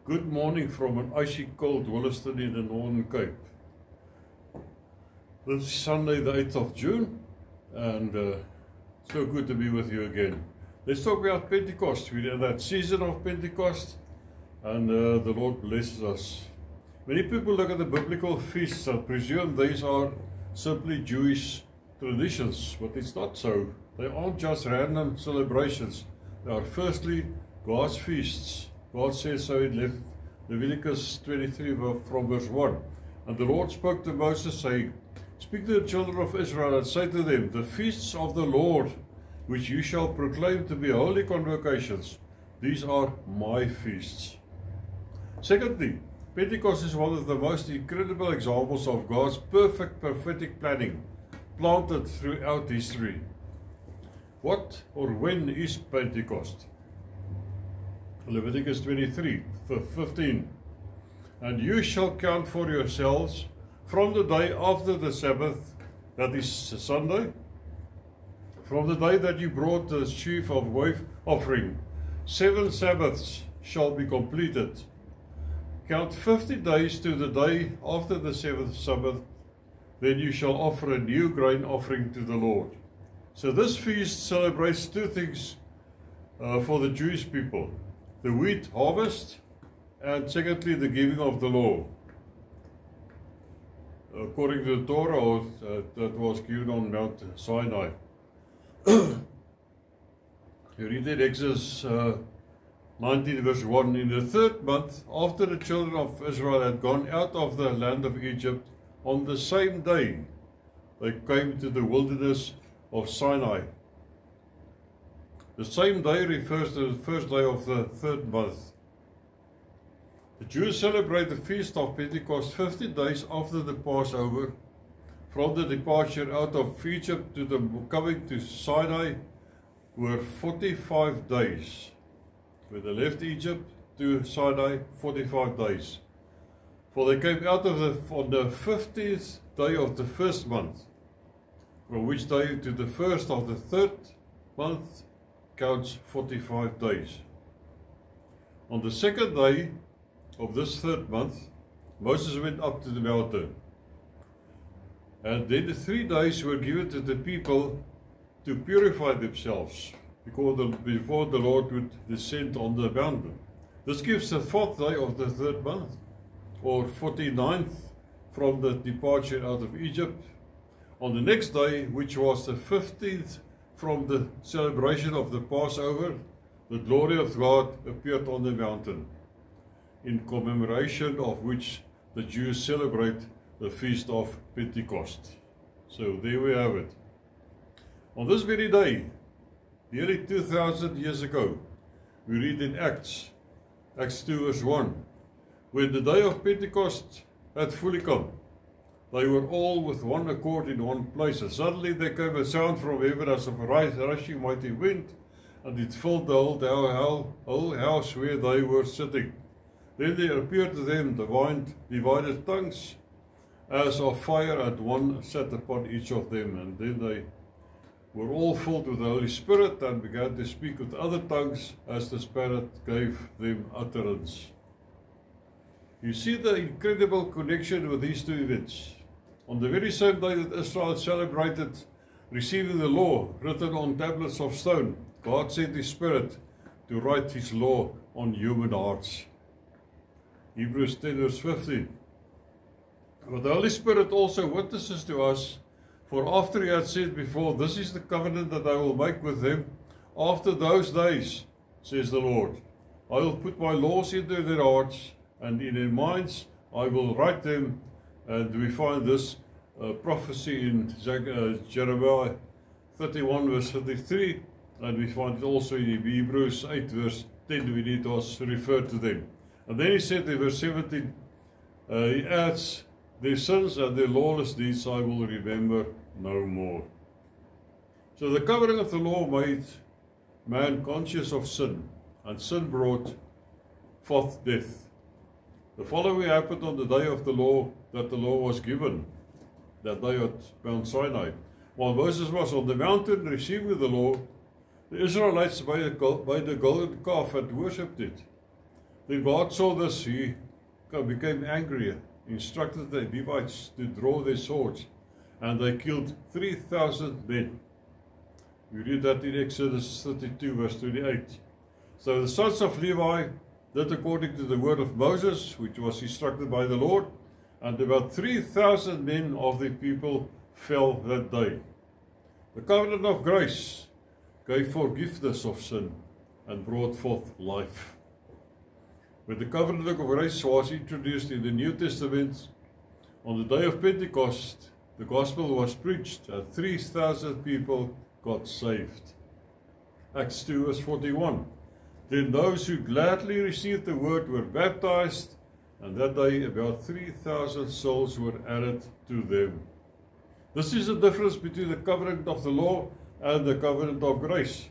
Good morning from an icy cold Wollaston in the Northern Cape. This is Sunday the 8th of June and so good to be with you again. Let's talk about Pentecost. We're in that season of Pentecost and the Lord blesses us. Many people look at the biblical feasts and presume these are simply Jewish traditions, but it's not so. They aren't just random celebrations. They are firstly God's feasts. God says so in Leviticus 23 from verse 1. And the Lord spoke to Moses, saying, Speak to the children of Israel and say to them, The feasts of the Lord, which you shall proclaim to be holy convocations, these are my feasts. Secondly, Pentecost is one of the most incredible examples of God's perfect prophetic planning, planted throughout history. What or when is Pentecost? Leviticus 23:15. And you shall count for yourselves from the day after the Sabbath, that is Sunday, from the day that you brought the sheaf of wave offering, 7 Sabbaths shall be completed. Count 50 days to the day after the 7th Sabbath, then you shall offer a new grain offering to the Lord. So this feast celebrates two things for the Jewish people. The wheat harvest, and secondly, the giving of the law. According to the Torah that was given on Mount Sinai. You read in Exodus 19 verse 1, In the 3rd month, after the children of Israel had gone out of the land of Egypt, on the same day they came to the wilderness of Sinai. The same day refers to the first day of the 3rd month. The Jews celebrate the feast of Pentecost 50 days after the Passover. From the departure out of Egypt to the coming to Sinai were 45 days. When they left Egypt to Sinai, 45 days. For they came out on the 50th day of the 1st month, from which day to the 1st of the 3rd month counts 45 days. On the 2nd day of this 3rd month, Moses went up to the mountain. And then the 3 days were given to the people to purify themselves before the Lord would descend on the mountain. This gives the 4th day of the 3rd month, or 49th from the departure out of Egypt. On the next day, which was the 15th from the celebration of the Passover, the glory of God appeared on the mountain, in commemoration of which the Jews celebrate the feast of Pentecost. So there we have it. On this very day, nearly 2,000 years ago, we read in Acts 2 verse 1, when the day of Pentecost had fully come, they were all with one accord in one place, and suddenly there came a sound from heaven as of a rushing mighty wind, and it filled the whole house where they were sitting. Then there appeared to them divided tongues, as of fire, and one sat upon each of them. And then they were all filled with the Holy Spirit, and began to speak with other tongues, as the Spirit gave them utterance. You see the incredible connection with these two events. On the very same day that Israel celebrated receiving the law written on tablets of stone, God sent His Spirit to write His law on human hearts. Hebrews 10 verse 15. But the Holy Spirit also witnesses to us, for after He had said before, This is the covenant that I will make with them after those days, says the Lord. I will put my laws into their hearts, and in their minds I will write them. And we find this prophecy in Jeremiah 31 verse 33, and we find it also in Hebrews 8 verse 10 when it was referred to them. And then he said in verse 17, he adds, Their sins and their lawless deeds I will remember no more. So the covering of the law made man conscious of sin, and sin brought forth death. The following happened on the day of the law, that the law was given, that day at Mount Sinai. While Moses was on the mountain receiving the law, the Israelites made a golden calf and worshipped it. Then God saw this, he became angry, instructed the Levites to draw their swords, and they killed 3,000 men. We read that in Exodus 32, verse 28. So the sons of Levi did according to the word of Moses, which was instructed by the Lord, and about 3,000 men of the people fell that day. The covenant of grace gave forgiveness of sin and brought forth life. When the covenant of grace was introduced in the New Testament, on the day of Pentecost, the gospel was preached and 3,000 people got saved. Acts 2 verse 41. Then those who gladly received the word were baptized, and that day about 3,000 souls were added to them. This is the difference between the covenant of the law and the covenant of grace.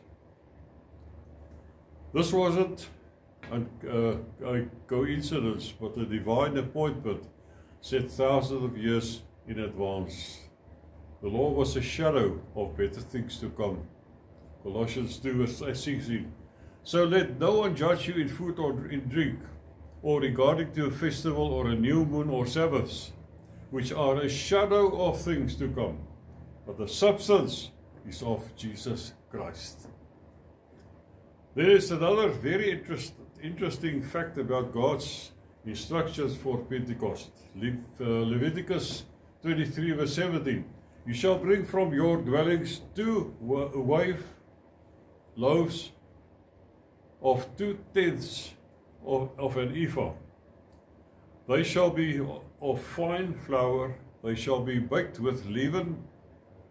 This wasn't a coincidence, but a divine appointment set thousands of years in advance. The law was a shadow of better things to come. Colossians 2 verse 16. So let no one judge you in food or in drink, or regarding to a festival or a new moon or Sabbaths, which are a shadow of things to come, but the substance is of Jesus Christ. There is another very interesting fact about God's instructions for Pentecost. Leviticus 23 verse 17. You shall bring from your dwellings 2 wave loaves of 2/10 of an ephah. They shall be of fine flour, they shall be baked with leaven,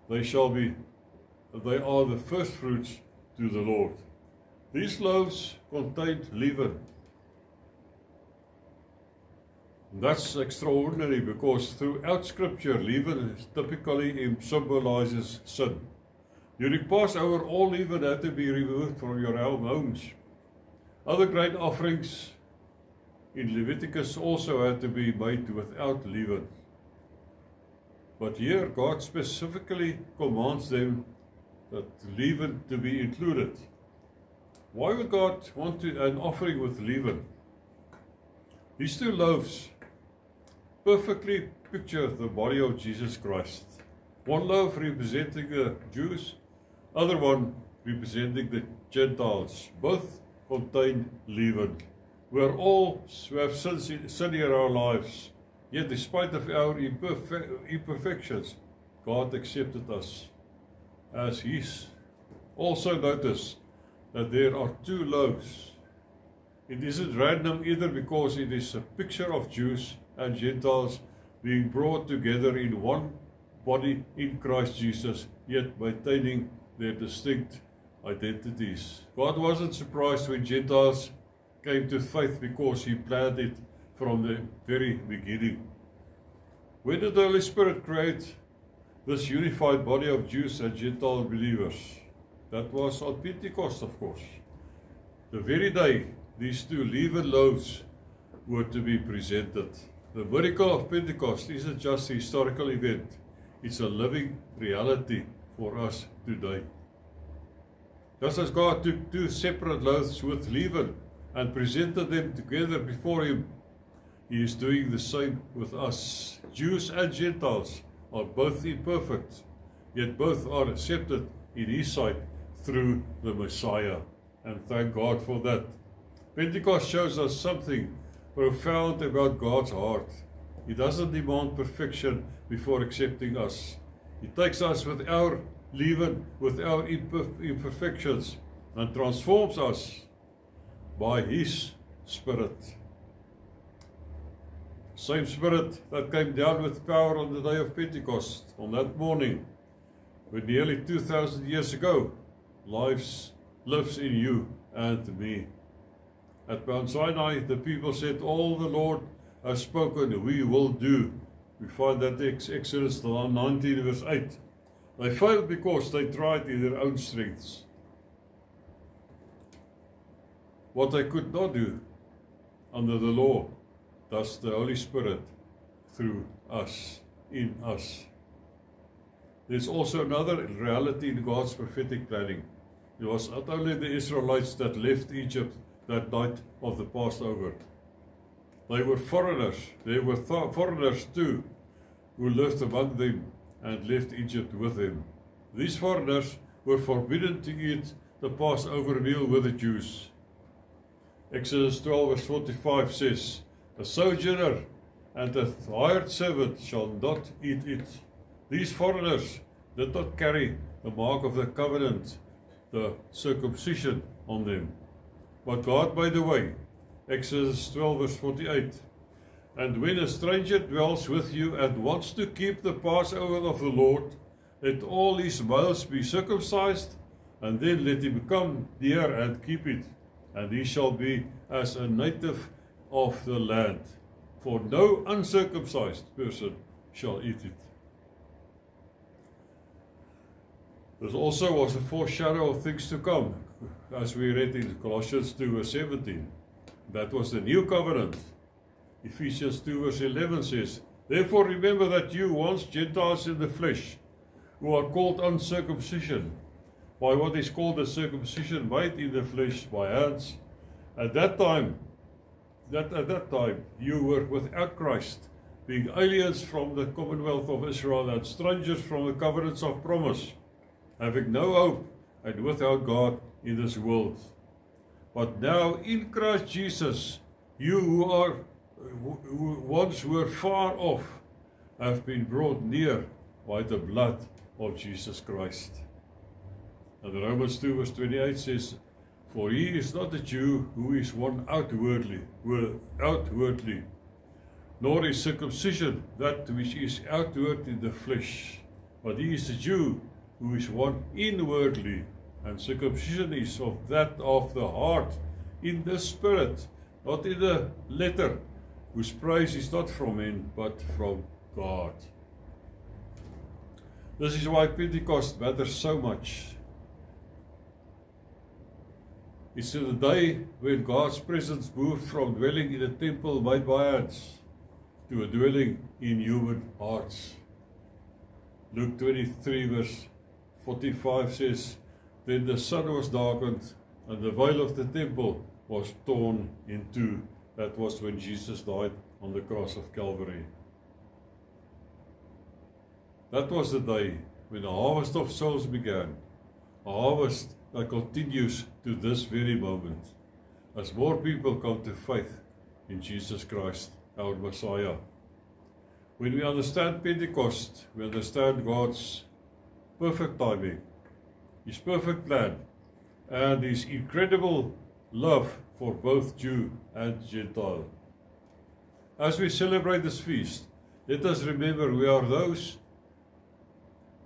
they are the first fruits to the Lord. These loaves contained leaven. That's extraordinary because throughout Scripture, leaven typically symbolizes sin. During Passover, all leaven had to be removed from your homes. Other grain offerings in Leviticus also had to be made without leaven. But here, God specifically commands them that leaven to be included. Why would God want an offering with leaven? These 2 loaves perfectly picture the body of Jesus Christ. One loaf representing the Jews, other one representing the Gentiles. Both contain leaven. We all have sin in our lives, yet despite of our imperfections, God accepted us as His. Also notice that there are 2 loaves. It isn't random either, because it is a picture of Jews and Gentiles being brought together in one body in Christ Jesus, yet maintaining their distinct identities. God wasn't surprised when Gentiles came to faith, because He planned it from the very beginning. When did the Holy Spirit create this unified body of Jews and Gentile believers? That was on Pentecost, of course. The very day these 2 leaven loaves were to be presented. The miracle of Pentecost isn't just a historical event, it's a living reality for us today. Just as God took 2 separate loaves with leaven and presented them together before Him, He is doing the same with us. Jews and Gentiles are both imperfect, yet both are accepted in His sight through the Messiah, and thank God for that. Pentecost shows us something profound about God's heart. He doesn't demand perfection before accepting us. He takes us with our leaven, with our imperfections, and transforms us by His Spirit. Same Spirit that came down with power on the day of Pentecost, on that morning, when nearly 2,000 years ago, lives in you and me. At Mount Sinai, the people said, all the Lord has spoken, we will do. We find that in Exodus 19 verse 8. They failed because they tried in their own strengths. What they could not do under the law, does the Holy Spirit through us, in us. There's also another reality in God's prophetic planning. It was not only the Israelites that left Egypt that night of the Passover. They were foreigners. There were foreigners too, who lived among them and left Egypt with them. These foreigners were forbidden to eat the Passover meal with the Jews. Exodus 12 verse 45 says, "A sojourner and a hired servant shall not eat it." These foreigners did not carry the mark of the covenant, the circumcision, on them. But God made a way. Exodus 12 verse 48. "And when a stranger dwells with you and wants to keep the Passover of the Lord, let all his males be circumcised, and then let him come near and keep it, and he shall be as a native of the land. For no uncircumcised person shall eat it." This also was a foreshadow of things to come, as we read in Colossians 2 verse 17. That was the new covenant. Ephesians 2 verse 11 says, "Therefore remember that you once Gentiles in the flesh, who are called uncircumcision, by what is called the circumcision made in the flesh by hands. At that time you were without Christ, being aliens from the commonwealth of Israel and strangers from the covenants of promise, having no hope and without God in this world. But now in Christ Jesus, you who once were far off have been brought near by the blood of Jesus Christ." And Romans 2 verse 28 says, "For he is not a Jew who is one outwardly, nor is circumcision that which is outward in the flesh, but he is a Jew who is one inwardly, and circumcision is of that of the heart, in the spirit, not in the letter, whose praise is not from men, but from God." This is why Pentecost matters so much. It's the day when God's presence moved from dwelling in a temple made by hands to a dwelling in human hearts. Luke 23 verse 45 says, "Then the sun was darkened, and the veil of the temple was torn in two." That was when Jesus died on the cross of Calvary. That was the day when the harvest of souls began, a harvest that continues to this very moment, as more people come to faith in Jesus Christ, our Messiah. When we understand Pentecost, we understand God's perfect timing, His perfect plan, and His incredible love for both Jew and Gentile. As we celebrate this feast, let us remember we are those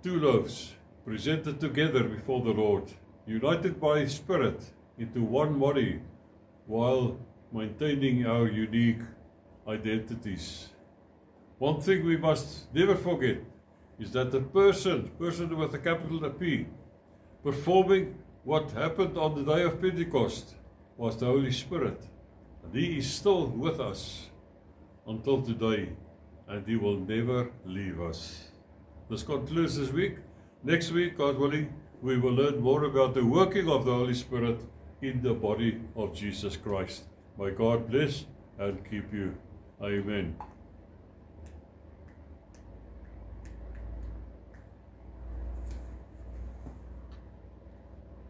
two loaves presented together before the Lord, united by His Spirit into one body, while maintaining our unique identities. One thing we must never forget is that the person with a capital P, performing what happened on the day of Pentecost, was the Holy Spirit. And He is still with us until today, and He will never leave us. This concludes this week. Next week, God willing, we will learn more about the working of the Holy Spirit in the body of Jesus Christ. May God bless and keep you. Amen.